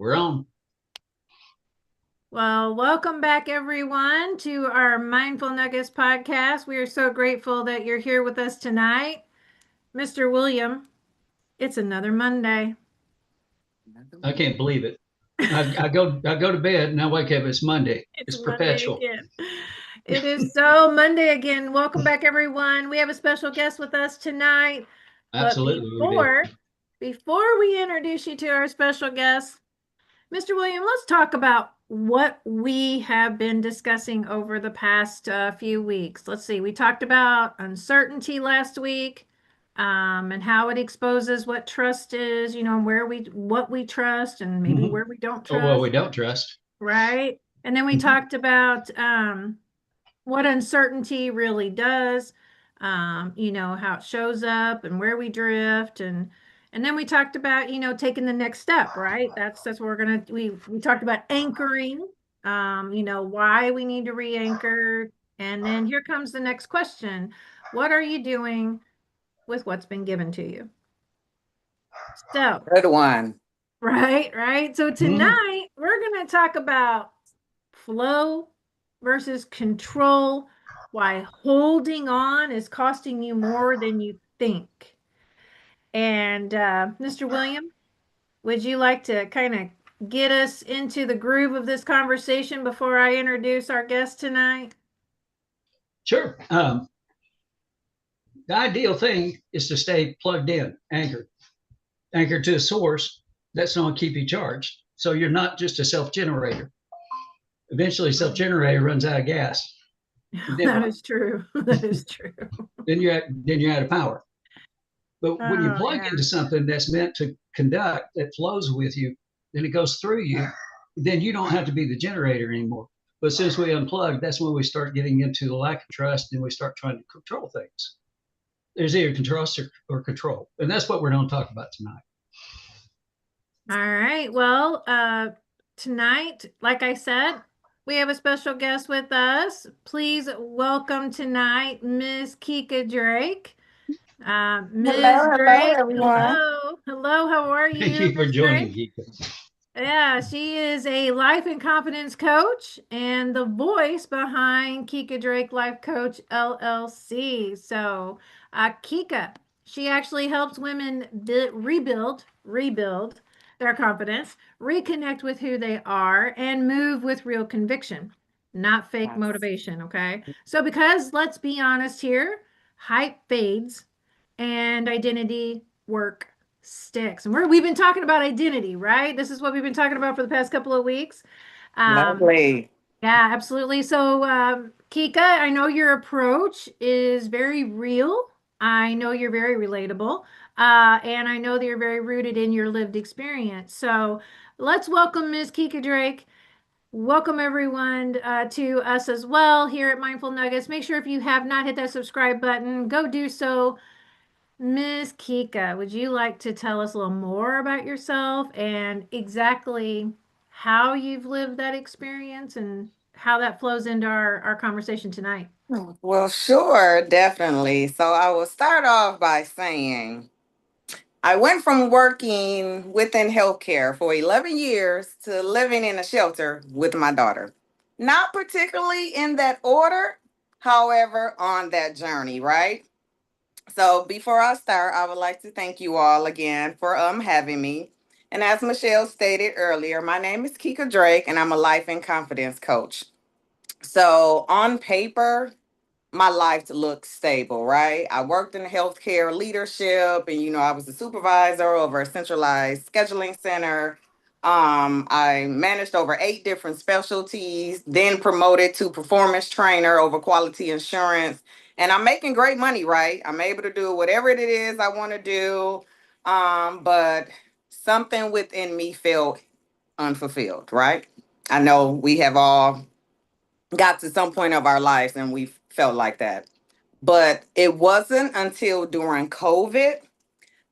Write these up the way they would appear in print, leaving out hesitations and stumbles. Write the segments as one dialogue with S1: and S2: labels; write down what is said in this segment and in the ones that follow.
S1: We're on.
S2: Well, welcome back, everyone, to our Mindful Nuggets podcast. We are so grateful that you're here with us tonight. Mr. William, it's another Monday.
S1: I can't believe it. I go to bed and I wake up. It's Monday.
S2: It's
S1: It's
S2: Monday
S1: perpetual.
S2: again. It is so Monday again. Welcome back, everyone. We have a special guest with us tonight. But
S1: Absolutely, we do.
S2: before we introduce you to our special guest, Mr. William, let's talk about what we have been discussing over the past few weeks. Let's see, we talked about uncertainty last week, and how it exposes what trust is, what we trust and maybe where we don't
S1: Oh well,
S2: trust,
S1: we don't trust.
S2: right? And then we talked about what uncertainty really does, how it shows up and where we drift, and then we talked about, taking the next step, right? That's what we talked about anchoring, why we need to re-anchor. And then here comes the next question. What are you doing with what's been given to you? So,
S3: Good one.
S2: right. So
S1: Mhm.
S2: tonight we're going to talk about flow versus control, why holding on is costing you more than you think. And Mr. William, would you like to kind of get us into the groove of this conversation before I introduce our guest tonight?
S1: Sure. The ideal thing is to stay plugged in, anchored to a source that's going to keep you charged. So you're not just a self-generator. Eventually, self-generator runs out of gas. Then
S2: That
S1: what?
S2: is true. That is true.
S1: Then you're out of power. But when you
S2: Oh,
S1: plug
S2: yeah.
S1: into something that's meant to conduct, that flows with you, then it goes through you, then you don't have to be the generator anymore. But as soon as we unplug, that's when we start getting into the lack of trust and we start trying to control things. There's either trust or control. And that's what we're going to talk about tonight.
S2: All right. Well, tonight, like I said, we have a special guest with us. Please welcome tonight Miss Kyka Drake. Ms.
S3: Hello,
S2: Drake,
S3: everyone.
S2: hello. Hello, how are
S1: Thank
S2: you,
S1: you for
S2: Ms.
S1: joining,
S2: Drake?
S1: Geeka.
S2: Yeah, she is a life and confidence coach and the voice behind Kyka Drake Life Coach LLC. So, Kyka, she actually helps women rebuild their confidence, reconnect with who they are, and move with real conviction, not fake
S3: Yes.
S2: motivation. Okay. So, because let's be honest here, hype fades and identity work sticks. And we've been talking about identity, right? This is what we've been talking about for the past couple of weeks. Um,
S3: Lovely.
S2: yeah, absolutely. So, Kika, I know your approach is very real. I know you're very relatable. And I know that you're very rooted in your lived experience. So let's welcome Ms. Kika Drake. Welcome everyone to us as well here at Mindful Nuggets. Make sure if you have not hit that subscribe button, go do so. Miss Kika, would you like to tell us a little more about yourself and exactly how you've lived that experience and how that flows into our conversation tonight?
S3: Well, sure, definitely. So I will start off by saying I went from working within healthcare for 11 years to living in a shelter with my daughter. Not particularly in that order, however, on that journey, right? So before I start, I would like to thank you all again for having me. And as Michelle stated earlier, my name is Kyka Drake and I'm a life and confidence coach. So on paper, my life looks stable, right? I worked in healthcare leadership and I was a supervisor over a centralized scheduling center. I managed over 8 different specialties, then promoted to performance trainer over quality assurance. And I'm making great money, right? I'm able to do whatever it is I want to do. But something within me felt unfulfilled, right? I know we have all got to some point of our lives and we felt like that. But it wasn't until during COVID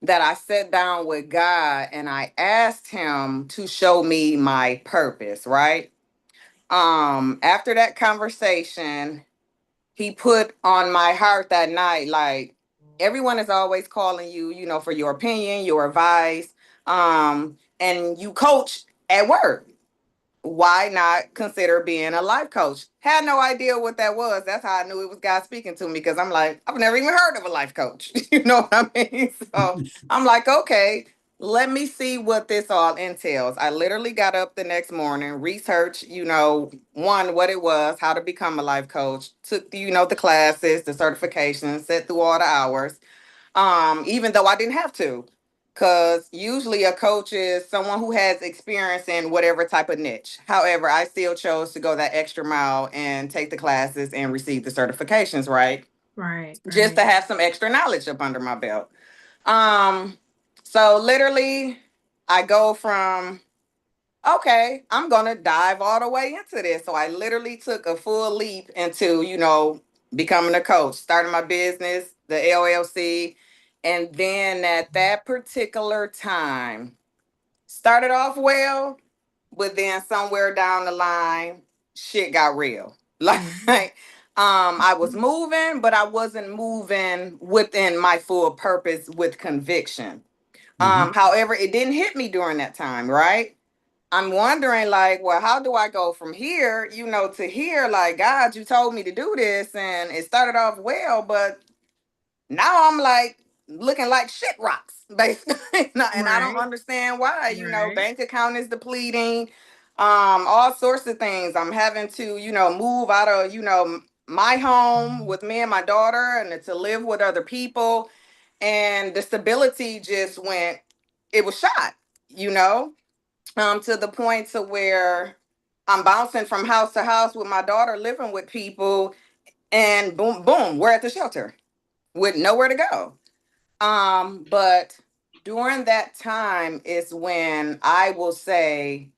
S3: that I sat down with God and I asked him to show me my purpose, right? After that conversation, he put on my heart that night like everyone is always calling you, for your opinion, your advice, and you coach at work. Why not consider being a life coach? Had no idea what that was. That's how I knew it was God speaking to me, because I'm like, I've never even heard of a life coach. You know what I mean? So I'm like, okay, let me see what this all entails. I literally got up the next morning, researched, one, what it was, how to become a life coach, took the classes, the certifications, set through all the hours, even though I didn't have to. Because usually a coach is someone who has experience in whatever type of niche. However, I still chose to go that extra mile and take the classes and receive the certifications, right?
S2: Right,
S3: Just
S2: right.
S3: to have some extra knowledge up under my belt. Um, so literally, I go from, okay, I'm gonna dive all the way into this. So I literally took a full leap into, becoming a coach, starting my business, the L.L.C. And then at that particular time, started off well, but then somewhere down the line, shit got real.
S2: Mhm.
S3: Like, I was moving, but I wasn't moving within my full purpose with conviction.
S1: Mhm.
S3: However, it didn't hit me during that time, right? I'm wondering, like, well, how do I go from here, to here? Like, God, you told me to do this, and it started off well, but now I'm like looking like shit rocks, basically. And I don't
S2: Right,
S3: understand why.
S2: right.
S3: Bank account is depleting, all sorts of things. I'm having to, move out of, my home with me and my daughter, and to live with other people. And the stability just went, it was shot, you know, to the point to where I'm bouncing from house to house with my daughter, living with people, and boom, boom, we're at the shelter with nowhere to go. But during that time is when I will say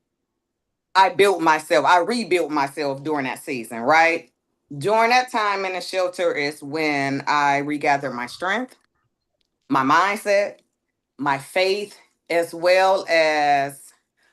S3: I rebuilt myself during that season, right? During that time in the shelter is when I regathered my strength, my mindset, my faith, as well as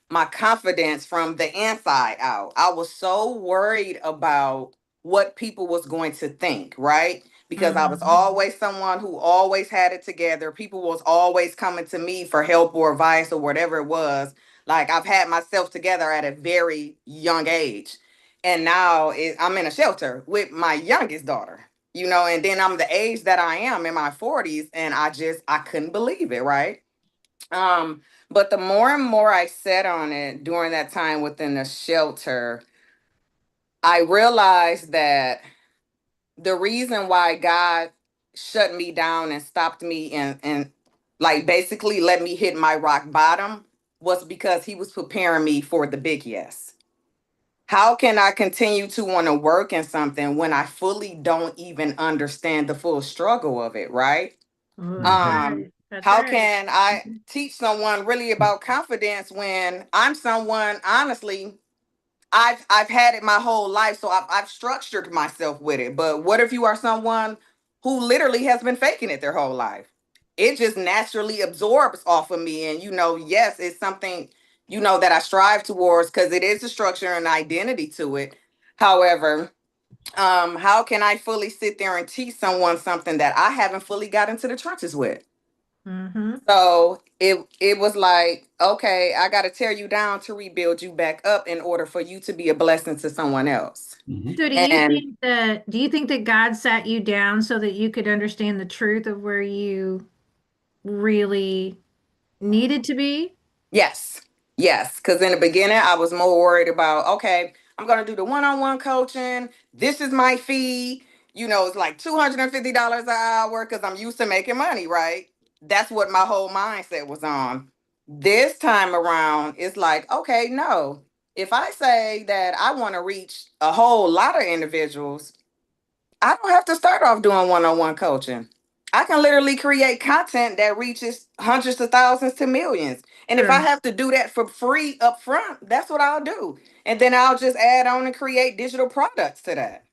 S3: my confidence from the inside out. I was so worried about what people was going to think, right? Because I was
S2: Mhm.
S3: always someone who always had it together. People was always coming to me for help or advice or whatever it was. Like, I've had myself together at a very young age. And now I'm in a shelter with my youngest daughter. And then I'm the age that I am in my 40s, and I couldn't believe it, right? Um, but the more and more I sat on it during that time within the shelter, I realized that the reason why God shut me down and stopped me and like basically let me hit my rock bottom was because he was preparing me for the big yes. How can I continue to want to work in something when I fully don't even understand the full struggle of it, right?
S2: Oh, that's
S1: Mhm.
S2: right. That's
S3: How
S2: right.
S3: can I
S2: Mhm.
S3: teach someone really about confidence when I'm someone, honestly, I've had it my whole life, so I've structured myself with it. But what if you are someone who literally has been faking it their whole life? It just naturally absorbs off of me. And yes, it's something, that I strive towards, because it is a structure and identity to it. However, how can I fully sit there and teach someone something that I haven't fully got into the trenches with?
S2: Mhm.
S3: So it was like, okay, I got to tear you down to rebuild you back up in order for you to be a blessing to someone else.
S1: Mhm.
S2: So
S3: And
S2: do you think that God sat you down so that you could understand the truth of where you really needed to be?
S3: yes, yes, because in the beginning I was more worried about, okay, I'm gonna do the one-on-one coaching. This is my fee. It's like $250 an hour because I'm used to making money, right? That's what my whole mindset was on. This time around, it's like, okay, no. If I say that I want to reach a whole lot of individuals, I don't have to start off doing one-on-one coaching. I can literally create content that reaches hundreds of thousands to millions. And if I
S2: Sure.
S3: have to do that for free up front, that's what I'll do. And then I'll just add on and create digital products to that,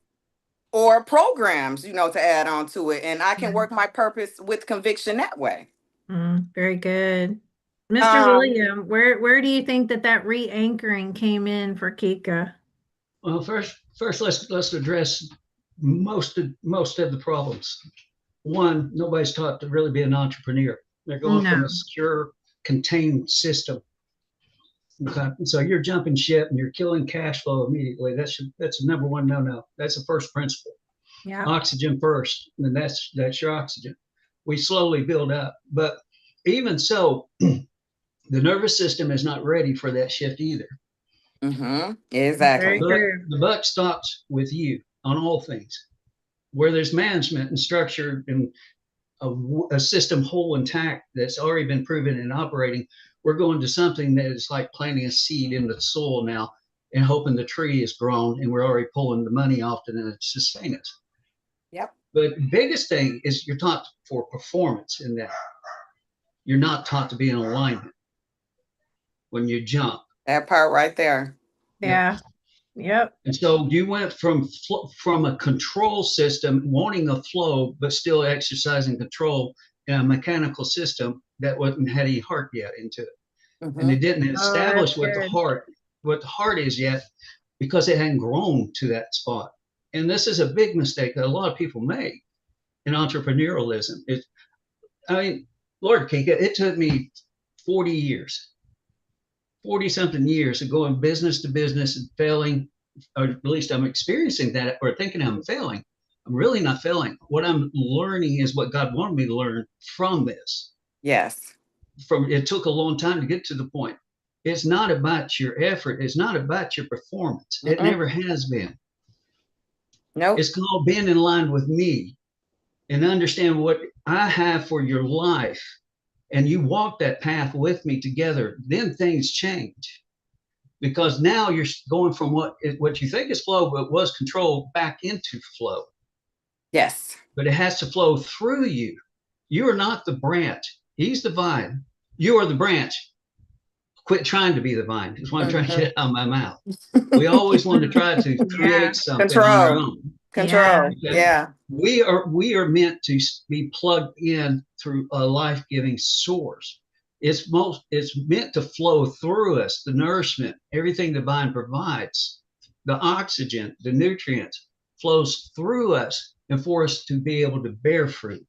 S3: or programs, to add on to it. And I can
S2: Right.
S3: work my purpose with conviction that way.
S2: Very good. Mr.
S3: Um,
S2: William, where do you think that re-anchoring came in for Kika?
S1: Well, first let's address most of the problems. One, nobody's taught to really be an entrepreneur. They're going from
S2: No.
S1: a secure, contained system Okay. So you're jumping ship and you're killing cash flow immediately. That's the number one no. That's the first principle.
S2: Yeah.
S1: Oxygen first, and that's your oxygen. We slowly build up, but even so, the nervous system is not ready for that shift either.
S3: Exactly.
S2: Very true.
S1: The buck stops with you on all things. Where there's management and structure and a system whole intact that's already been proven and operating, we're going to something that is like planting a seed in the soil now and hoping the tree is grown, and we're already pulling the money off to sustain us.
S3: Yep.
S1: But the biggest thing is you're taught for performance in that. You're not taught to be in alignment when you jump.
S3: That part right there.
S2: Yeah. Yep.
S1: And so you went from a control system wanting a flow, but still exercising control in a mechanical system that wasn't had any heart yet into it. And it didn't establish what the heart is yet, because it hadn't grown to that spot. And this is a big mistake that a lot of people make in entrepreneurialism. Lord Kyka, it took me 40 something years of going business to business and failing, or at least I'm experiencing that, or thinking I'm failing. I'm really not failing. What I'm learning is what God wanted me to learn from this.
S3: Yes.
S1: It took a long time to get to the point. It's not about your effort. It's not about your performance. It never has been.
S3: Nope.
S1: It's called being in line with me and understand what I have for your life. And you walk that path with me together, then things change. Because now you're going from what you think is flow, but was control, back into flow.
S3: Yes.
S1: But it has to flow through you. You are not the branch. He's the vine. You are the branch. Quit trying to be the vine. That's what I'm trying to get out of my mouth. We always want to try to create something on our own.
S3: Control. Yeah.
S1: We are meant to be plugged in through a life-giving source. It's meant to flow through us, the nourishment, everything the vine provides, the oxygen, the nutrients flows through us and for us to be able to bear fruit.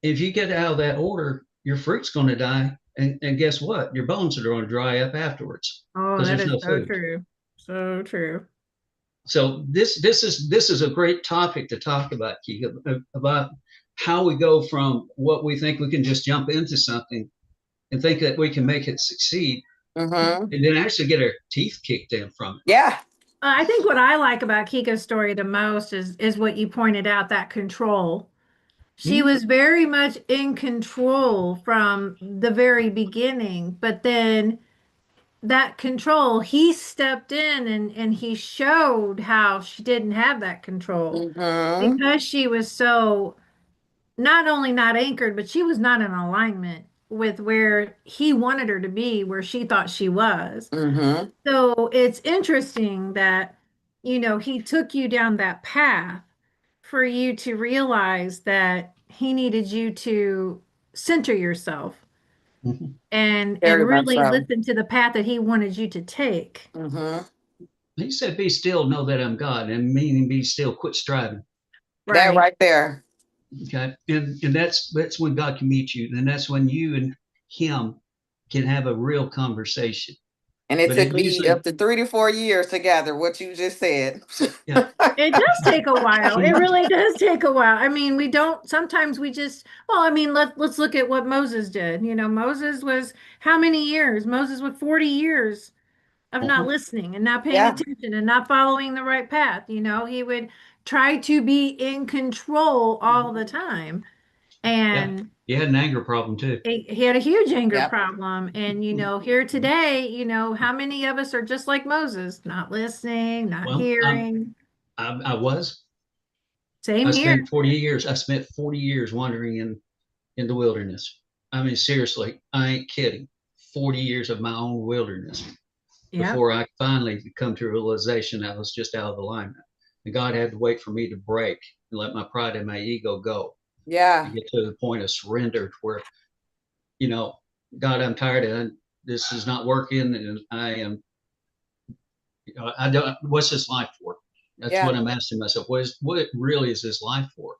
S1: If you get out of that order, your fruit's going to die. And guess what? Your bones are going to dry up afterwards.
S2: Oh, that is so
S1: food.
S2: true. So true.
S1: So this is a great topic to talk about, Kyka, about how we go from what we think we can just jump into something and think that we can make it succeed, and then actually get our teeth kicked in from it.
S3: Yeah.
S2: I think what I like about Kyka's story the most is what you pointed out, that control. She was very much in control from the very beginning, but then that control, he stepped in and he showed how she didn't have that control because she was so not only not anchored, but she was not in alignment with where he wanted her to be, where she thought she was. So it's interesting that, he took you down that path for you to realize that he needed you to center yourself and really listen to the path that he wanted you to take.
S1: He said, "Be still, know that I'm God," and meaning be still, quit striving.
S3: That right there.
S1: Okay, and that's when God can meet you, and that's when you and him can have a real conversation.
S3: And it took me up to 3 to 4 years to gather what you just said.
S1: Yeah.
S2: It does take a while. It really does take a while. I mean, sometimes we just, let's look at what Moses did. Moses was how many years? Moses was 40 years of not listening and not paying attention and not following the right path. He would try to be in control all the time. And
S1: he had an anger problem too.
S2: He had a huge anger problem. And, here today, how many of us are just like Moses, not listening, not hearing?
S1: I was.
S2: Same
S1: I
S2: here.
S1: spent 40 years wandering in the wilderness. I mean, seriously, I ain't kidding. 40 years of my own wilderness before I finally come to a realization I was just out of alignment. And God had to wait for me to break and let my pride and my ego go. To get to the point of surrender where, God, I'm tired of this is not working, and I am. I don't. What's this life for? That's what I'm asking myself. What really is this life for?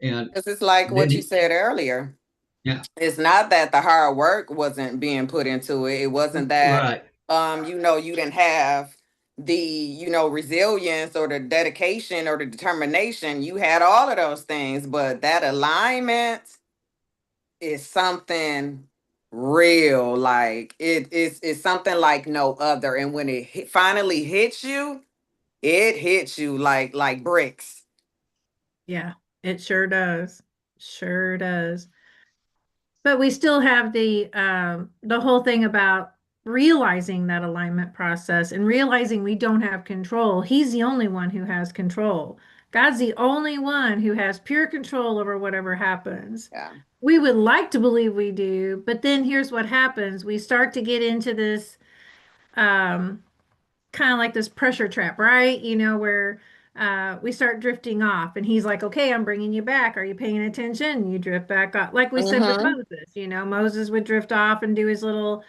S1: And
S3: this is like what you said earlier.
S1: Yeah.
S3: It's not that the hard work wasn't being put into it. It wasn't that
S1: Right.
S3: you didn't have the, resilience or the dedication or the determination. You had all of those things, but that alignment is something real. Like it's something like no other. And when it finally hits you, it hits you like bricks.
S2: Yeah, it sure does. Sure does. But we still have the whole thing about realizing that alignment process and realizing we don't have control. He's the only one who has control. God's the only one who has pure control over whatever happens.
S3: Yeah.
S2: We would like to believe we do, but then here's what happens. We start to get into this um, kind of like this pressure trap, right? Where we start drifting off, and he's like, "Okay, I'm bringing you back. Are you paying attention?" You drift back off, like we said with
S3: Mm-hmm.
S2: Moses. Moses would drift off and do his little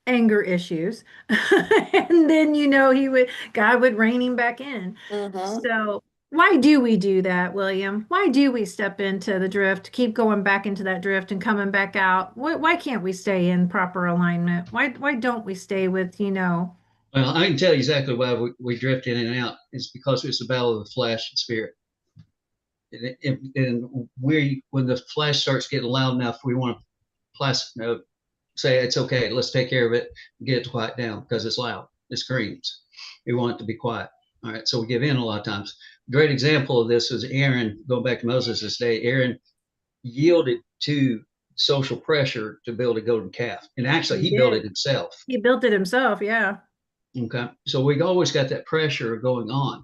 S2: anger issues, and then God would rein him back in.
S3: Mm-hmm.
S2: So why do we do that, William? Why do we step into the drift, keep going back into that drift and coming back out? Why can't we stay in proper alignment? Why don't we stay with,
S1: Well, I can tell you exactly why we drift in and out. It's because it's a battle of the flesh and spirit. And when the flesh starts getting loud enough, we want to say it's okay. Let's take care of it. Get it to quiet down because it's loud. It screams. We want it to be quiet. All right. So we give in a lot of times. Great example of this was Aaron. Going back to Moses' day, Aaron yielded to social pressure to build a golden calf, and actually
S2: he
S1: he built
S2: did.
S1: it himself.
S2: He built it himself, yeah.
S1: Okay. So we always got that pressure going on.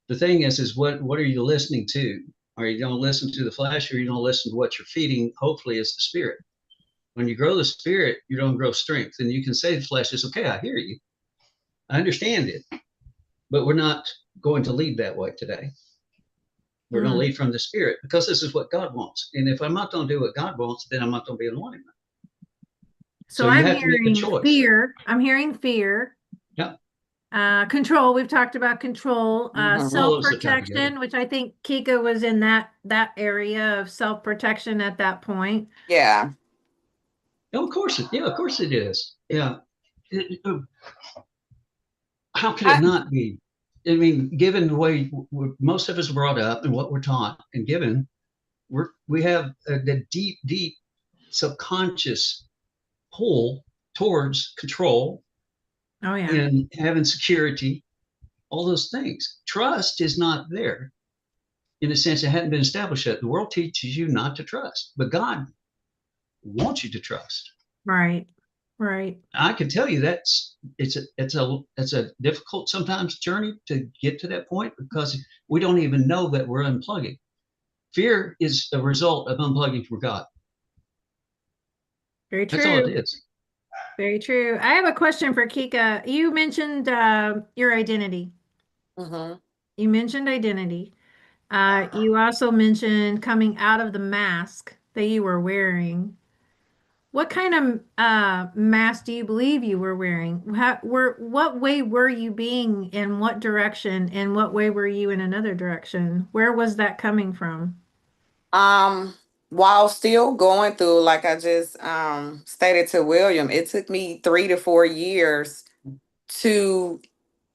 S1: The thing is what are you listening to? Are you going to listen to the flesh, or are you going to listen to what you're feeding? Hopefully, is the spirit. When you grow the spirit, you're going to grow strength. And you can say the flesh is okay. I hear you. I understand it. But we're not going to lead that way today. We're going to lead from the spirit because this is what God wants. And if I'm not going to do what God wants, then I'm not going to be in alignment.
S2: So
S1: you
S2: I'm
S1: have to make a
S2: hearing
S1: choice.
S2: fear. I'm hearing fear.
S1: Yeah.
S2: Control. We've talked about control. Self-protection, which I think Kyka was in that area of self-protection at that point.
S3: Yeah.
S1: Oh, of course it is. Yeah. How could it not be? I mean, given the way most of us are brought up and what we're taught and given, we have the deep subconscious pull towards control
S2: Oh yeah.
S1: and having security, all those things. Trust is not there in a sense. It hadn't been established yet. The world teaches you not to trust, but God wants you to trust.
S2: Right. Right.
S1: I can tell you it's a difficult sometimes journey to get to that point because we don't even know that we're unplugging. Fear is a result of unplugging from God.
S2: Very true.
S1: That's all it is.
S2: Very true. I have a question for Kyka. You mentioned your identity.
S3: Mm-hmm.
S2: You mentioned identity. You also mentioned coming out of the mask that you were wearing. What kind of mask do you believe you were wearing? What way were you being in what direction, and what way were you in another direction? Where was that coming from?
S3: While still going through, like I just stated to William, it took me 3 to 4 years to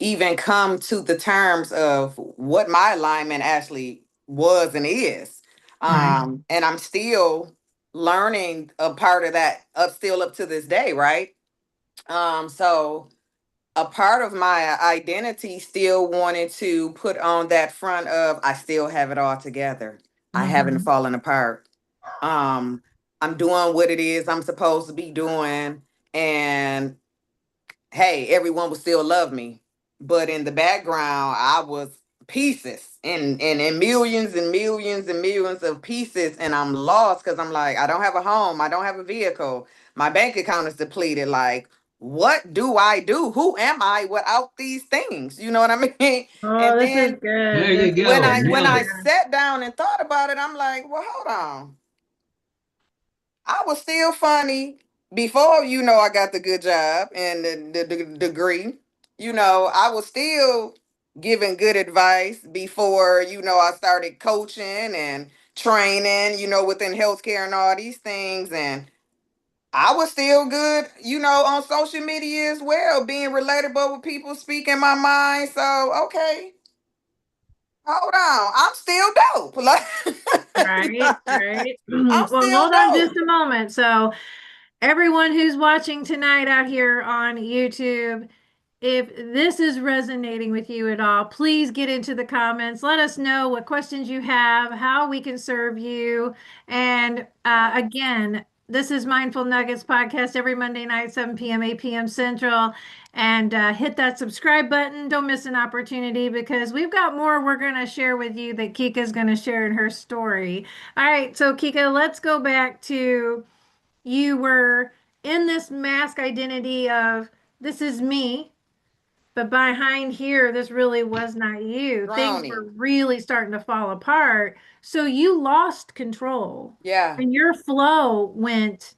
S3: even come to the terms of what my alignment actually was and is.
S2: Right.
S3: And I'm still learning a part of that up to this day, right? So a part of my identity still wanted to put on that front of I still have it all together. I haven't
S2: Mm-hmm.
S3: fallen apart. Um, I'm doing what it is I'm supposed to be doing, and hey, everyone will still love me. But in the background, I was pieces and millions and millions and millions of pieces. And I'm lost because I'm like, I don't have a home. I don't have a vehicle. My bank account is depleted. Like, what do I do? Who am I without these things? You know what I mean?
S2: Oh,
S3: And
S2: this is
S3: then
S2: good.
S1: There you
S2: This is
S3: when
S1: go.
S3: I when
S1: Nailed
S3: I
S1: it.
S2: good.
S3: sat down and thought about it, I'm like, well, hold on. I was still funny before, I got the good job and the degree. I was still giving good advice before, I started coaching and training, within healthcare and all these things. And I was still good, on social media as well, being relatable with people, speaking my mind. So, okay, hold on. I'm still dope.
S2: Right, right.
S3: I'm
S2: Well,
S3: still
S2: hold on
S3: dope.
S2: just a moment. So, everyone who's watching tonight out here on YouTube, if this is resonating with you at all, please get into the comments. Let us know what questions you have, how we can serve you. And again, this is Mindful Nuggets podcast every Monday night, 7 p.m., 8 p.m. Central. And hit that subscribe button. Don't miss an opportunity because we've got more we're going to share with you that Kika's going to share in her story. All right, so Kika, let's go back to you were in this mask identity of this is me, but behind here, this really was not you. Things were
S3: Drowning.
S2: really starting to fall apart. So you lost control
S3: Yeah.
S2: and your flow went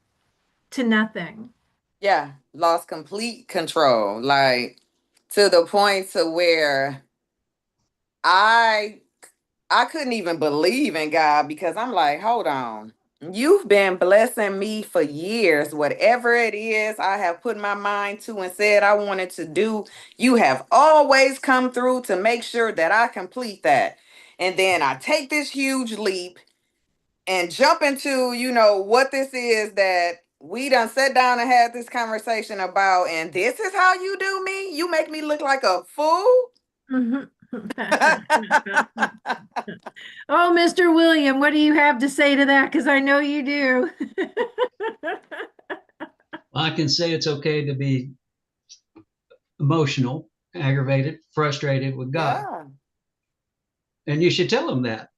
S2: to nothing.
S3: Yeah. Lost complete control. Like to the point to where I I couldn't even believe in God because I'm like, hold on. You've been blessing me for years. Whatever it is I have put my mind to and said I wanted to do, you have always come through to make sure that I complete that. And then I take this huge leap and jump into, what this is that we done sat down and had this conversation about. And this is how you do me? You make me look like a fool?
S2: Mhm. Oh, Mr. William, what do you have to say to that? Because I know you do.
S1: I can say it's okay to be emotional, aggravated, frustrated with God.
S3: Yeah.
S1: And you should tell him that.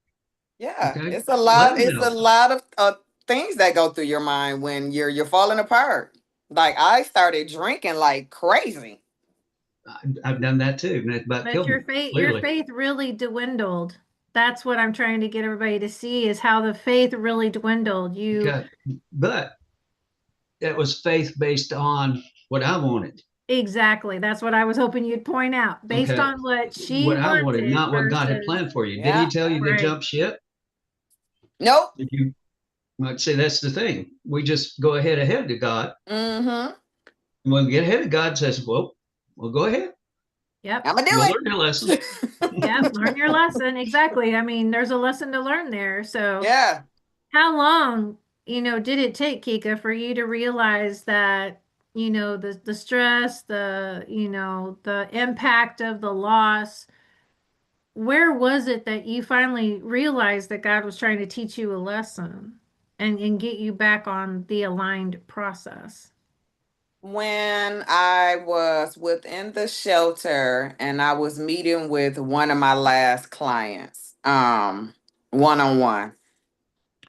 S3: Yeah,
S1: Okay.
S3: it's a
S1: Let
S3: lot.
S1: him
S3: It's a
S1: know.
S3: lot of things that go through your mind when you're falling apart. Like I started drinking like crazy.
S1: I've done that too. And it about
S2: But
S1: killed me,
S2: your
S1: clearly.
S2: faith really dwindled. That's what I'm trying to get everybody to see is how the faith really dwindled. You
S1: Okay. But it was faith based on what I wanted.
S2: exactly. That's what I was hoping you'd point out. Based
S1: Okay.
S2: on what she
S1: What I wanted,
S2: wanted
S1: not what God had
S2: versus
S1: planned for you. Did he
S3: Yeah.
S1: tell you to
S2: right.
S1: jump ship?
S3: Nope.
S1: Did you? I'd say that's the thing. We just go ahead to God.
S3: Mm-hmm.
S1: And when we get ahead of God, says, well, go ahead.
S2: Yep.
S3: I'ma do
S1: You'll learn your lesson.
S3: it.
S2: Yep. Learn your lesson. Exactly. I mean, there's a lesson to learn there. So
S3: Yeah.
S2: how long, did it take, Kika, for you to realize that, the stress, the impact of the loss, where was it that you finally realized that God was trying to teach you a lesson and get you back on the aligned process?
S3: When I was within the shelter and I was meeting with one of my last clients, one on one.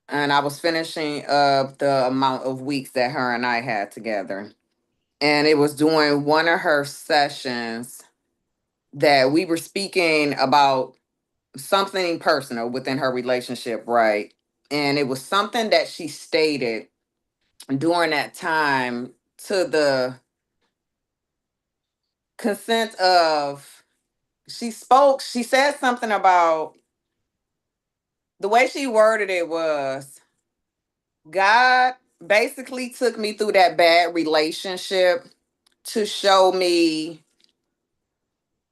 S3: And I was finishing up the amount of weeks that her and I had together. And it was during one of her sessions that we were speaking about something personal within her relationship, right? And it was something that she stated during that time to the consent of she said something about the way she worded it was God basically took me through that bad relationship to show me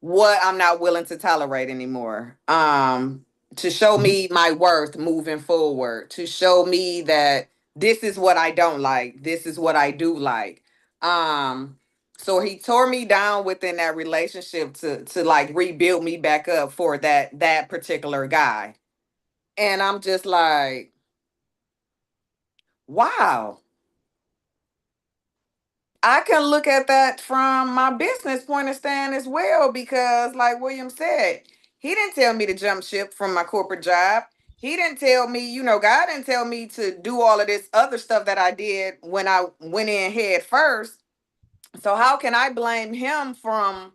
S3: what I'm not willing to tolerate anymore. To show
S1: Mhm.
S3: me my worth moving forward, to show me that this is what I don't like, this is what I do like. Um, so he tore me down within that relationship to like rebuild me back up for that particular guy. And I'm just like, wow. I can look at that from my business point of stand as well, because, like William said, he didn't tell me to jump ship from my corporate job. He didn't tell me, God didn't tell me to do all of this other stuff that I did when I went in head first. So how can I blame him from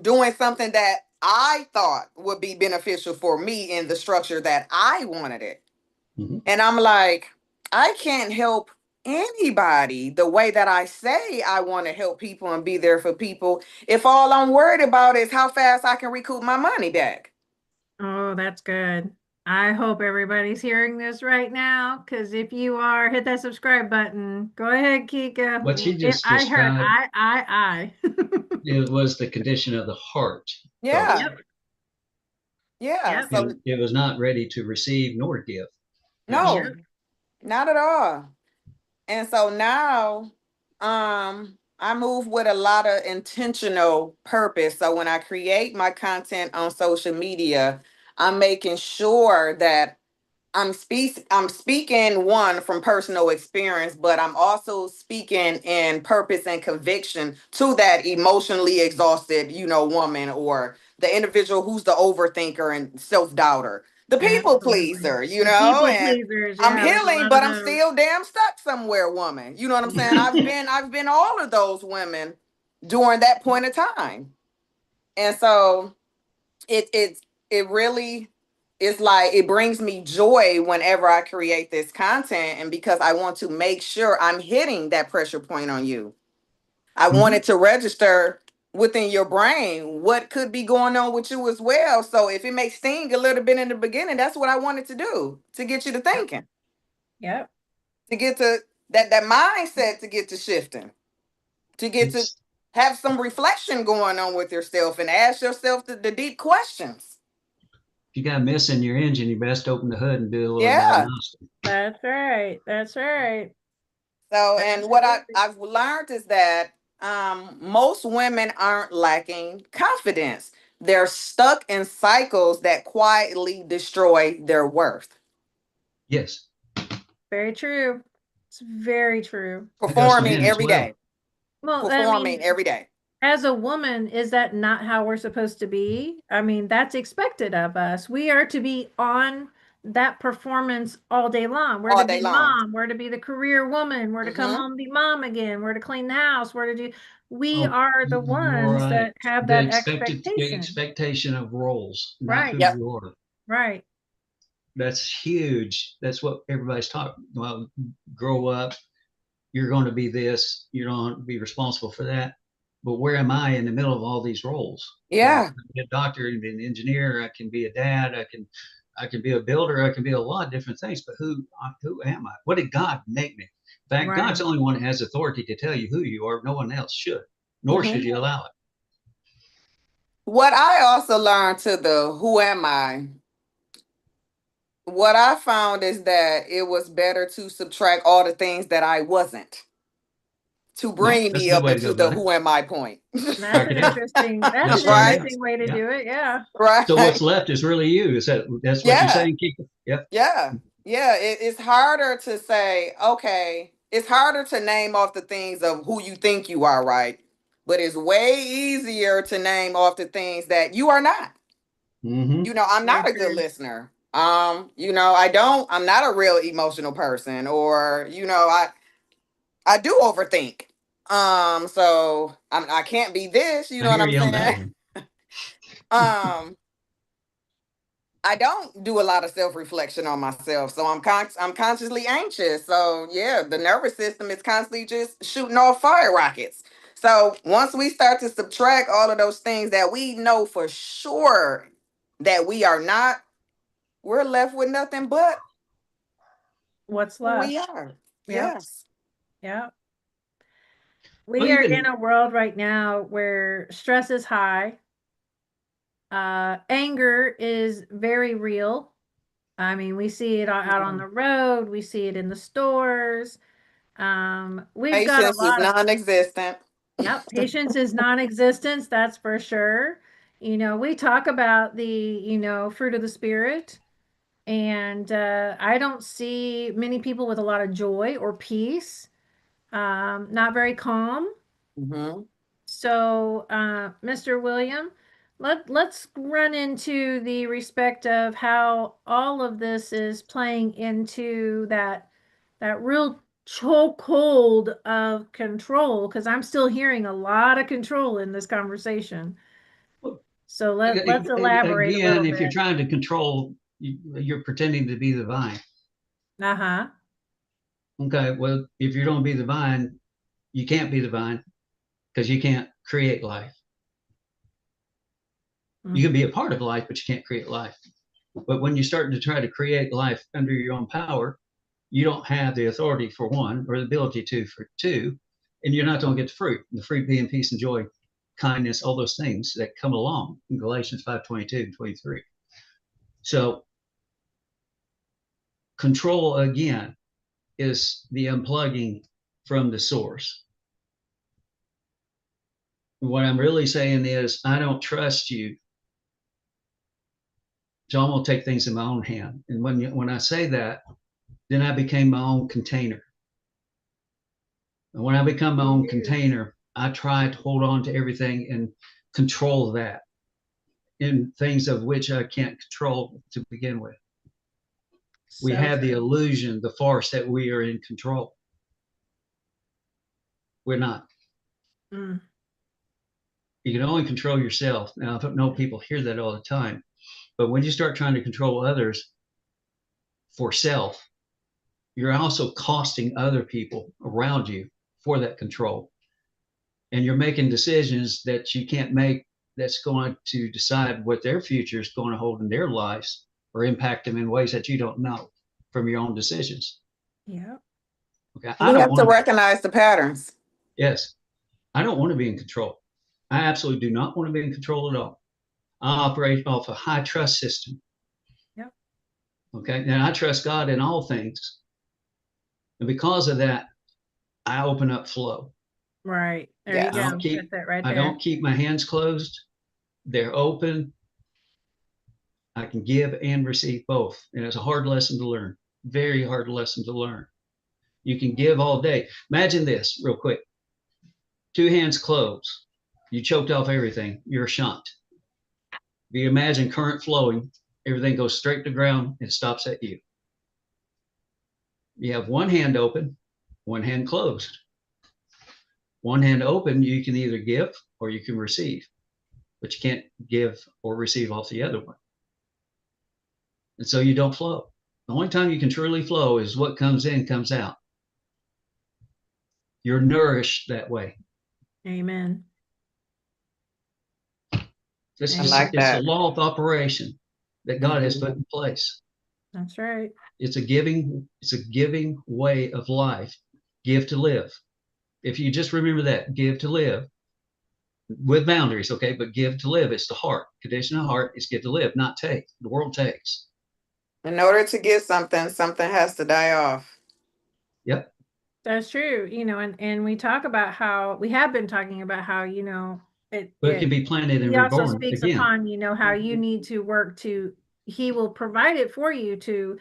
S3: doing something that I thought would be beneficial for me in the structure that I wanted it?
S1: Mhm.
S3: And I'm like, I can't help anybody the way that I say I want to help people and be there for people if all I'm worried about is how fast I can recoup my money back.
S2: Oh, that's good. I hope everybody's hearing this right now, because if you are, hit that subscribe button. Go ahead,
S1: What she
S2: Kyka.
S1: just
S2: I heard
S1: described,
S2: I.
S1: it was the condition of the heart,
S3: Yeah.
S1: folks.
S2: Yep,
S3: Yeah.
S2: yep,
S3: So
S1: It was not ready to receive nor give. Yes.
S3: no,
S2: yep.
S3: not at all. And so now, I move with a lot of intentional purpose. So when I create my content on social media, I'm making sure that I'm speaking one from personal experience, but I'm also speaking in purpose and conviction to that emotionally exhausted, woman, or the individual who's the overthinker and self-doubter, the people
S2: Absolutely.
S3: pleaser,
S2: The people
S3: and
S2: pleasers.
S3: I'm
S2: Yeah, there's a
S3: healing,
S2: lot of
S3: but I'm
S2: those.
S3: still damn stuck somewhere, woman. You know what I'm saying? I've been all of those women during that point of time. And so it really is like it brings me joy whenever I create this content, and because I want to make sure I'm hitting that pressure point on you. I want
S1: Mhm.
S3: it to register within your brain what could be going on with you as well. So if it may sting a little bit in the beginning, that's what I wanted to do, to get you to
S2: Yep,
S3: thinking,
S2: yep.
S3: to get to that mindset, to get to shifting, to get to
S1: It's
S3: have some reflection going on with yourself and ask yourself the deep questions.
S1: if you got a miss in your engine, you best open the hood and do a little
S3: Yeah.
S1: diagnostic.
S2: That's right. That's right.
S3: So, and what
S2: Absolutely.
S3: I've learned is that most women aren't lacking confidence. They're stuck in cycles that quietly destroy their worth.
S1: Yes,
S2: Very true. It's very true.
S1: that goes for
S3: Performing
S1: men as
S3: every
S1: well.
S3: day.
S2: Well, I
S3: Performing
S2: mean,
S3: every day.
S2: as a woman, is that not how we're supposed to be? I mean, that's expected of us. We are to be on that performance all day long. We're to
S3: All day
S2: be
S3: long.
S2: mom. We're to be the career woman. We're to come
S3: Mm-hmm.
S2: home and be mom again. We're to clean the house. We're to do. We
S1: Oh,
S2: are the
S1: you're
S2: ones
S1: right.
S2: that have
S1: The
S2: that expectation.
S1: expectation of roles, not who
S2: Right.
S3: Yep.
S1: you are.
S2: Right.
S1: That's huge. That's what everybody's talking. Well, grow up. You're going to be this. You don't be responsible for that. But where am I in the middle of all these roles? I
S3: Yeah.
S1: can be a doctor, I can be an engineer, I can be a dad, I can be a builder, I can be a lot of different things. But who am I? What did God make me? In fact, God's
S2: Right.
S1: the only one that has authority to tell you who you are. No one else should, nor should
S3: Mm-hmm.
S1: you allow it.
S3: What I also learned to the who am I, what I found is that it was better to subtract all the things that I wasn't, to
S1: Yeah,
S3: bring
S1: that's a
S3: me
S1: good
S3: up
S1: way to go
S3: into the
S1: about it.
S3: who am I point.
S2: That's
S1: Mark
S2: an
S1: it down.
S2: interesting. That's
S1: That's
S2: an
S1: fair
S3: Right?
S1: enough.
S2: interesting way to
S1: Yeah.
S2: do it. Yeah.
S1: So what's
S3: Right.
S1: left is really you. That's what you're
S3: Yeah.
S1: saying, Keith? Yep.
S3: Yeah. Yeah. It's harder to say, okay, it's harder to name off the things of who you think you are, right? But it's way easier to name off the things that you are not.
S1: Mm-hmm.
S3: I'm
S2: Very
S3: not a good
S2: true.
S3: listener. I'm not a real emotional person, or, I do overthink. So I can't be this, you
S1: I
S3: know what
S1: hear
S3: I'm
S1: you on that
S3: saying?
S1: one.
S3: Um, I don't do a lot of self-reflection on myself, so I'm consciously anxious. So yeah, the nervous system is constantly just shooting off fire rockets. So once we start to subtract all of those things that we know for sure that we are not, we're left with nothing but
S2: What's
S3: who we
S2: left?
S3: are.
S2: Yep.
S3: Yes.
S2: Yep.
S1: Well,
S2: We are in
S1: even
S2: a world right now where stress is high. Anger is very real. I mean, we see it out on
S3: Mhm.
S2: the road. We see it in the stores. We've got a
S3: Patience is
S2: lot of,
S3: non-existent.
S2: yep, patience is non-existence, that's for sure. We talk about the, fruit of the spirit, and I don't see many people with a lot of joy or peace, not very calm.
S3: Mhm.
S2: So, Mr. William, let's run into the respect of how all of this is playing into that real chokehold of control, because I'm still hearing a lot of control in this conversation. So let's elaborate a little
S1: again, if you're
S2: bit.
S1: trying to control, you're pretending to be the vine.
S2: Uh-huh.
S1: Okay, well, if you don't be the vine, you can't be the vine because you can't create life. You can
S2: Mhm.
S1: be a part of life, but you can't create life. But when you start to try to create life under your own power, you don't have the authority for one, or the ability to for two, and you're not going to get the fruit. The fruit being peace and joy, kindness, all those things that come along in Galatians 5:22 and 23. So control, again, is the unplugging from the source. What I'm really saying is, I don't trust you, so I'm going to take things in my own hand. And when I say that, then I became my own container. And when I become my own container, I try to hold on to everything and control that in things of which I can't control to begin with. We have the illusion, the farce, that we are in control. We're not. You can only control yourself. Now, I know people hear that all the time, but when you start trying to control others for self, you're also costing other people around you for that control. And you're making decisions that you can't make, that's going to decide what their future is going to hold in their lives or impact them in ways that you don't know from your own decisions.
S2: Yeah.
S1: Okay.
S3: You have to recognize the patterns.
S1: Yes. I don't want to be in control. I absolutely do not want to be in control at all. I operate off a high trust system.
S2: Yep.
S1: Okay. And I trust God in all things. And because of that, I open up flow.
S2: Right. There you go. That's it right there.
S1: I don't keep my hands closed. They're open. I can give and receive both. And it's a hard lesson to learn. Very hard lesson to learn. You can give all day. Imagine this real quick. 2 hands closed. You choked off everything. You're a shunt. If you imagine current flowing, everything goes straight to ground and stops at you. You have 1 hand open, 1 hand closed. 1 hand open, you can either give or you can receive, but you can't give or receive off the other one. And so you don't flow. The only time you can truly flow is what comes in, comes out. You're nourished that way.
S2: Amen.
S1: It's a law of operation that God has put in place.
S2: That's right.
S1: It's a giving way of life. Give to live. If you just remember that, give to live with boundaries, okay? But give to live. It's the heart. Condition of heart is give to live, not take. The world takes.
S3: In order to get something, something has to die off.
S1: Yep.
S2: That's true. And we talk about how we have been talking about how,
S1: it can be planted and
S2: reborn. He also
S1: reborn
S2: speaks
S1: again.
S2: upon, how you need to work he will provide it for you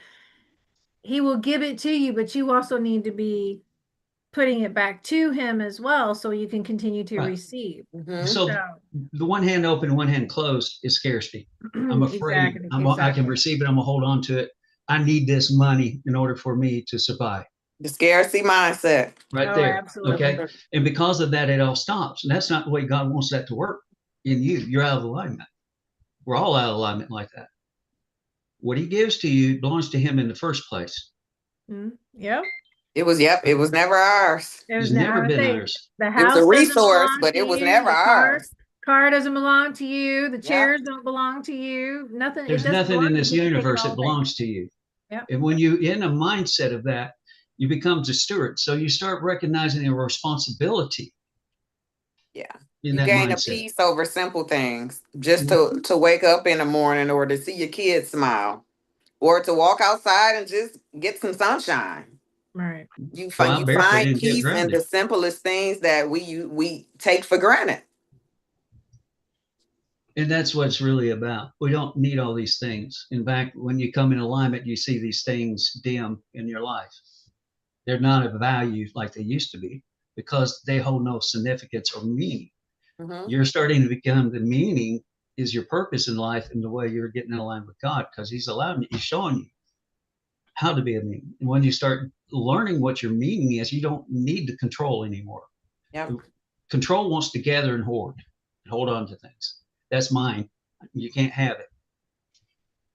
S2: he will give it to you, but you also need to be putting it back to him as well, so you can continue to receive.
S1: So the 1 hand open, 1 hand closed is scarcity. I'm afraid I can receive it. I'm gonna hold on to it. I need this money in order for me to survive.
S3: The scarcity mindset.
S1: Right there.
S2: Absolutely.
S1: Okay. And because of that, it all stops. And that's not the way God wants that to work in you. You're out of alignment. We're all out of alignment like that. What he gives to you belongs to him in the first place.
S2: Yep.
S3: It was never ours.
S2: It was
S1: never been ours.
S2: The house,
S3: it was a resource, but it was never ours.
S2: Car doesn't belong to you. The chairs don't belong to you. Nothing.
S1: There's nothing in this universe that belongs to you.
S2: Yep.
S1: And when you're in a mindset of that, you become the steward. So you start recognizing a responsibility.
S3: Yeah. You gain a peace over simple things. Just to wake up in the morning, or to see your kids smile, or to walk outside and just get some sunshine.
S2: Right.
S3: You find peace in the simplest things that we take for granted.
S1: And that's what it's really about. We don't need all these things. In fact, when you come in alignment, you see these things dim in your life. They're not of value like they used to be, because they hold no significance or meaning. You're starting to become the meaning is your purpose in life, and the way you're getting in line with God, because he's showing you how to be a meaning. And when you start learning what your meaning is, you don't need to control anymore.
S3: Yep.
S1: Control wants to gather and hoard and hold on to things. That's mine. You can't have it.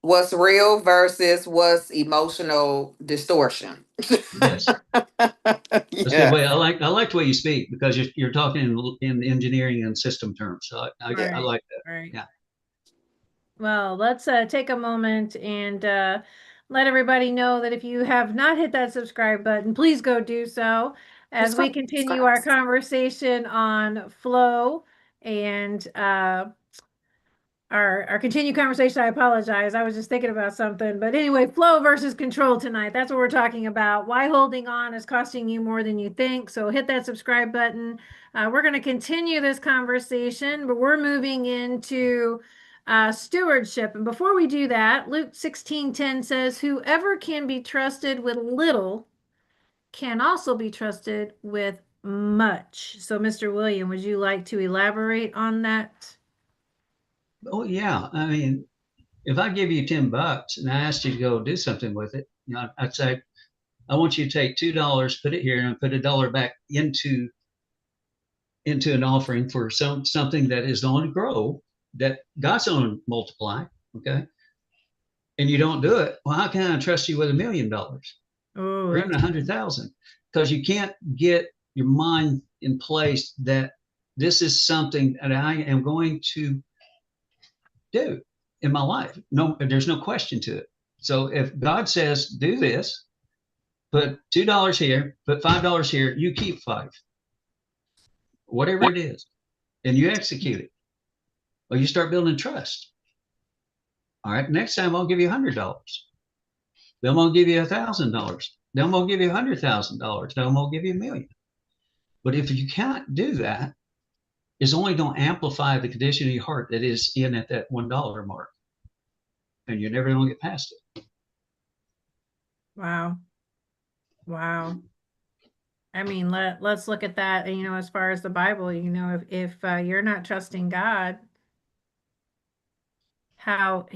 S3: What's real versus what's emotional distortion.
S1: Yes. That's good way. I like the way you speak, because you're talking in engineering and system terms. So I like that.
S2: Right.
S1: Yeah.
S2: Well, let's take a moment and let everybody know that if you have not hit that subscribe button, please go do so as we continue our conversation on flow and our continued conversation. I apologize. I was just thinking about something. But anyway, flow versus control tonight. That's what we're talking about. Why holding on is costing you more than you think. So hit that subscribe button. We're going to continue this conversation, but we're moving into stewardship. And before we do that, Luke 16:10 says, whoever can be trusted with little can also be trusted with much. So, Mr. William, would you like to elaborate on that?
S1: Oh yeah, I mean, if I give you $10 and I asked you to go do something with it, I'd say, I want you to take $2, put it here, and put $1 back into an offering for something that is going to grow, that God's going to multiply. Okay, and you don't do it. Well, how can I trust you with $1 million
S2: Oh,
S1: or even 100,000? Because you can't get your mind in place that this is something that I am going to do in my life. No, there's no question to it. So if God says, do this, put $2 here, put $5 here, you keep 5, whatever it is, and you execute it. Well, you start building trust. All right, next time I'll give you $100. Then I'm gonna give you $1,000. Then I'm gonna give you $100,000. Then I'm gonna give you $1 million. But if you can't do that, it's only going to amplify the condition of your heart that is in at that $1 mark, and you're never going to get past it.
S2: Wow. Wow. I mean, let's look at that, as far as the Bible, if you're not trusting God, how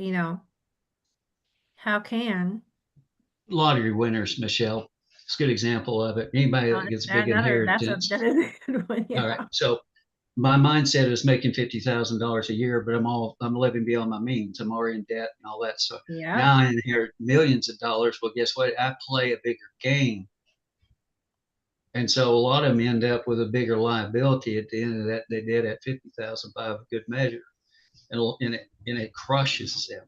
S2: can
S1: Lottery winners, Michelle, it's a good example of it. Anybody that gets a big inheritance.
S2: that is a good one. Yeah.
S1: All right. So my mindset is making $50,000 a year, but I'm living beyond my means. I'm already in debt and all that. So
S2: Yeah.
S1: now I inherit millions of dollars. Well, guess what? I play a bigger game. And so a lot of them end up with a bigger liability at the end of that. They did at 50,000 by a good measure, and it crushes them.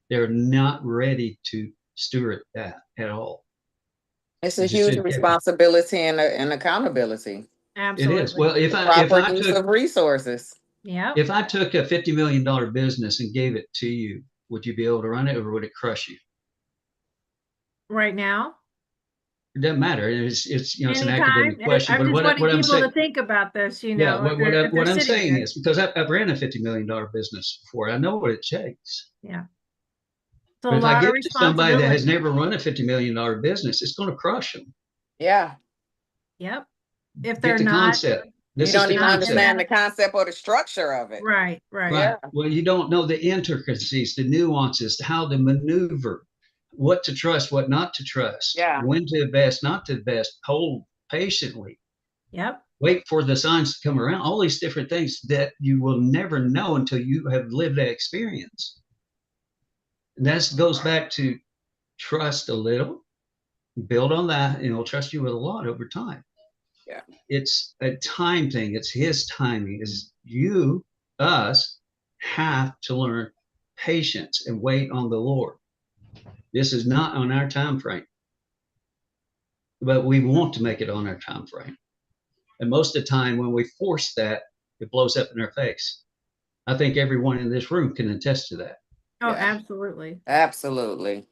S1: They're not ready to steward that at all.
S3: It's a huge responsibility and accountability.
S2: Absolutely.
S1: It is. Well, if
S3: proper
S1: I
S3: use
S1: took
S3: of resources.
S2: Yeah.
S1: if I took a $50 million business and gave it to you, would you be able to run it, or would it crush you?
S2: Right now?
S1: It doesn't matter. It's an
S2: Anytime.
S1: academic question.
S2: I'm
S1: But
S2: just wanting
S1: what I'm
S2: people
S1: saying,
S2: to think about this,
S1: yeah,
S2: if
S1: what
S2: they're
S1: I'm
S2: sitting
S1: saying
S2: there.
S1: is, because I've ran a $50 million business before, I know what it takes.
S2: Yeah.
S1: But if I give it to somebody that has never run a $50 million business, it's going to crush them.
S3: Yeah.
S2: Yep. If they're
S1: Get the
S2: not,
S1: concept.
S3: You don't even understand the concept or the structure of it.
S2: Right.
S1: Yeah. Well, you don't know the intricacies, the nuances, how to maneuver, what to trust, what not to trust, when to invest, not to invest, hold patiently.
S2: Yep.
S1: Wait for the signs to come around. All these different things that you will never know until you have lived that experience. And that goes back to trust a little, build on that, and he'll trust you with a lot over time.
S3: Yeah.
S1: It's a time thing. It's his timing. Is us have to learn patience and wait on the Lord. This is not on our time frame, but we want to make it on our time frame. And most of the time when we force that, it blows up in our face. I think everyone in this room can attest to that.
S2: Oh, yeah. Absolutely.
S3: Absolutely.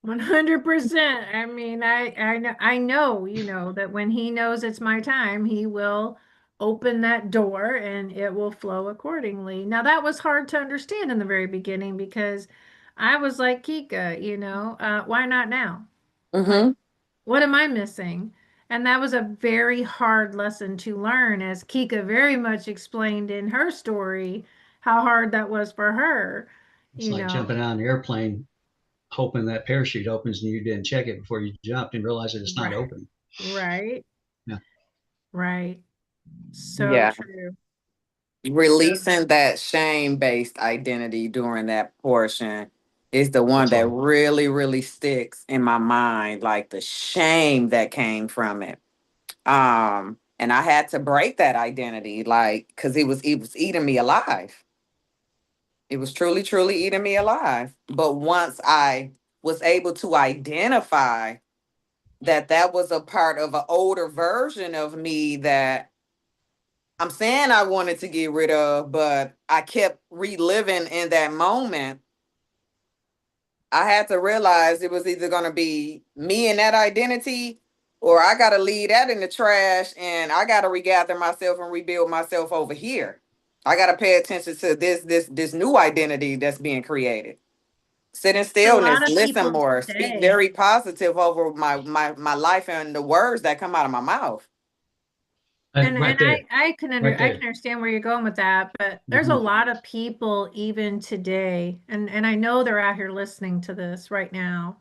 S2: 100%. I mean, I know, that when he knows it's my time, he will open that door and it will flow accordingly. Now, that was hard to understand in the very beginning because I was like, Kyka, why not now?
S3: Mm-hmm.
S2: Like, what am I missing? And that was a very hard lesson to learn, as Kyka very much explained in her story, how hard that was for her.
S1: It's like jumping out of an airplane, hoping that parachute opens and you didn't check it before you jumped and realize that it's not open.
S2: Right.
S1: Yeah.
S2: Right. So true.
S3: Releasing that shame-based identity during that portion is the one that really, really sticks in my mind, like the shame that came from it. And I had to break that identity, like, because it was eating me alive. It was truly, truly eating me alive. But once I was able to identify that that was a part of an older version of me that I'm saying I wanted to get rid of, but I kept reliving in that moment, I had to realize it was either going to be me and that identity, or I got to leave that in the trash and I got to regather myself and rebuild myself over here. I got to pay attention to this new identity that's being created. Sit in
S2: A lot
S3: stillness,
S2: of
S3: listen
S2: people
S3: more, speak
S2: today.
S3: very positive over my life and the words that come out of my mouth.
S2: And
S1: Right there,
S2: I can
S1: right
S2: I
S1: there.
S2: can understand where you're going with that, but there's a
S1: Mhm.
S2: lot of people even today, and I know they're out here listening to this right now.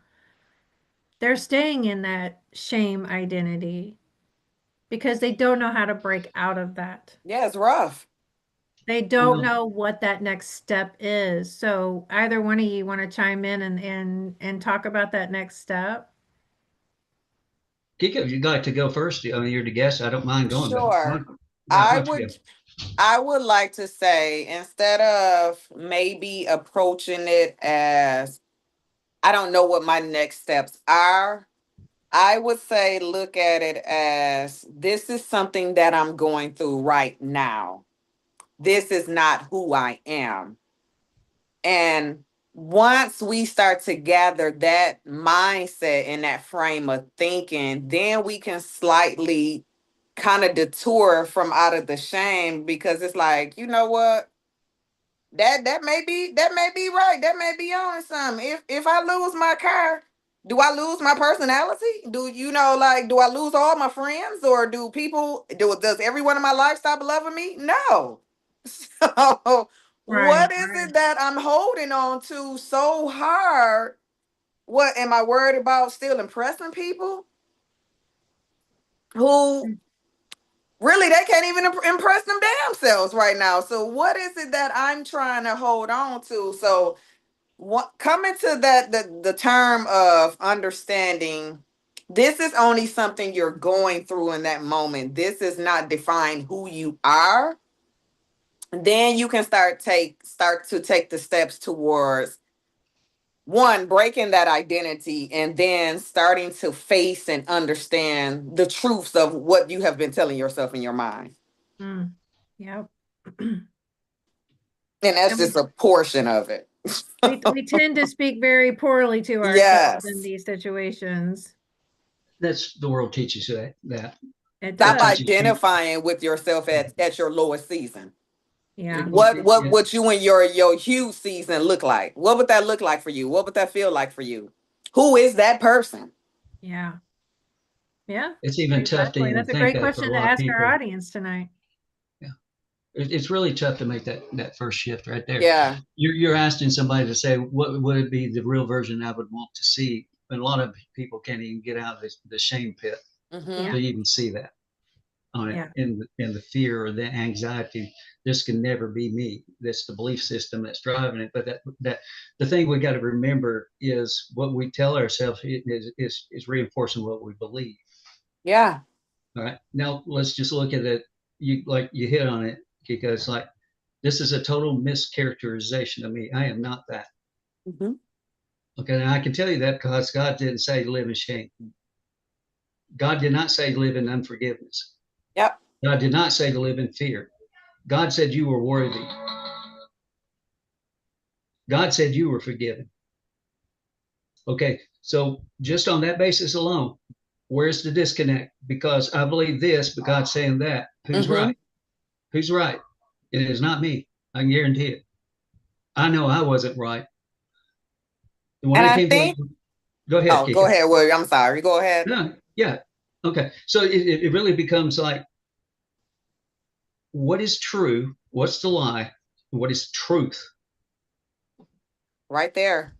S2: They're staying in that shame identity because they don't know how to break out of that.
S3: Yeah, it's rough.
S2: They don't
S1: Well,
S2: know what that next step is. So either one of you want to chime in and talk about that next step?
S1: Kiko, you'd like to go first? I mean, you're the guest. I don't mind going, but
S3: Sure.
S1: why
S3: I
S1: don't you go?
S3: would I would like to say, instead of maybe approaching it as I don't know what my next steps are, I would say look at it as this is something that I'm going through right now. This is not who I am. And once we start to gather that mindset and that frame of thinking, then we can slightly kind of detour from out of the shame, because it's like, you know what? That may be right. That may be on something. If I lose my car, do I lose my personality? Do you know, like, do I lose all my friends, or does everyone in my life stop loving me? No. So what
S2: Right,
S3: is
S2: right.
S3: it that I'm holding on to so hard? What am I worried about, still impressing people who really they can't even impress them damn selves right now? So what is it that I'm trying to hold on to? So what coming to that the term of understanding, this is only something you're going through in that moment. This is not define who you are. Then you can start to take the steps towards one, breaking that identity, and then starting to face and understand the truths of what you have been telling yourself in your mind.
S2: Mm. Yep.
S3: And that's
S2: And
S3: just a portion of it.
S2: we tend to speak very poorly to ourselves in
S3: Yes.
S2: these situations.
S1: That's the world teaches you that.
S2: It
S3: Stop
S1: It
S2: does.
S1: teaches you.
S3: identifying with yourself at your lowest season.
S2: Yeah.
S3: What
S1: Yeah.
S3: would you and your huge season look like? What would that look like for you? What would that feel like for you? Who is that person?
S2: Yeah. Yeah.
S1: It's even tough to
S2: Exactly.
S1: even
S2: That's a
S1: think
S2: great
S1: of for a
S2: question to
S1: lot of
S2: ask our
S1: people.
S2: audience tonight.
S1: Yeah. It's really tough to make that first shift right there.
S3: Yeah.
S1: You're asking somebody to say what would be the real version I would want to see, and a lot of people can't even get out of the shame pit
S3: Mm-hmm.
S1: to
S2: Yeah.
S1: even see that on it,
S2: Yeah.
S1: in the fear or the anxiety. This can never be me. That's the belief system that's driving it. But that the thing we got to remember is what we tell ourselves is reinforcing what we believe.
S3: Yeah.
S1: All right. Now let's just look at it. You hit on it, Kika. It's like this is a total mischaracterization of me. I am not that.
S3: Mm-hmm.
S1: Okay. And I can tell you that because God didn't say live in shame. God did not say live in unforgiveness.
S3: Yep.
S1: God did not say to live in fear. God said you were worthy. God said you were forgiven. Okay. So just on that basis alone, where's the disconnect? Because I believe this, but God's saying that. Who's
S3: Mm-hmm.
S1: right? Who's right? It is not me. I can guarantee it. I know I wasn't right. And when
S3: And
S1: I
S3: I
S1: came to,
S3: think,
S1: go ahead,
S3: oh, go
S1: Kika.
S3: ahead, William. I'm sorry. Go ahead.
S1: No, yeah. Okay. So it really becomes like, what is true? What's the lie? What is truth?
S3: Right there.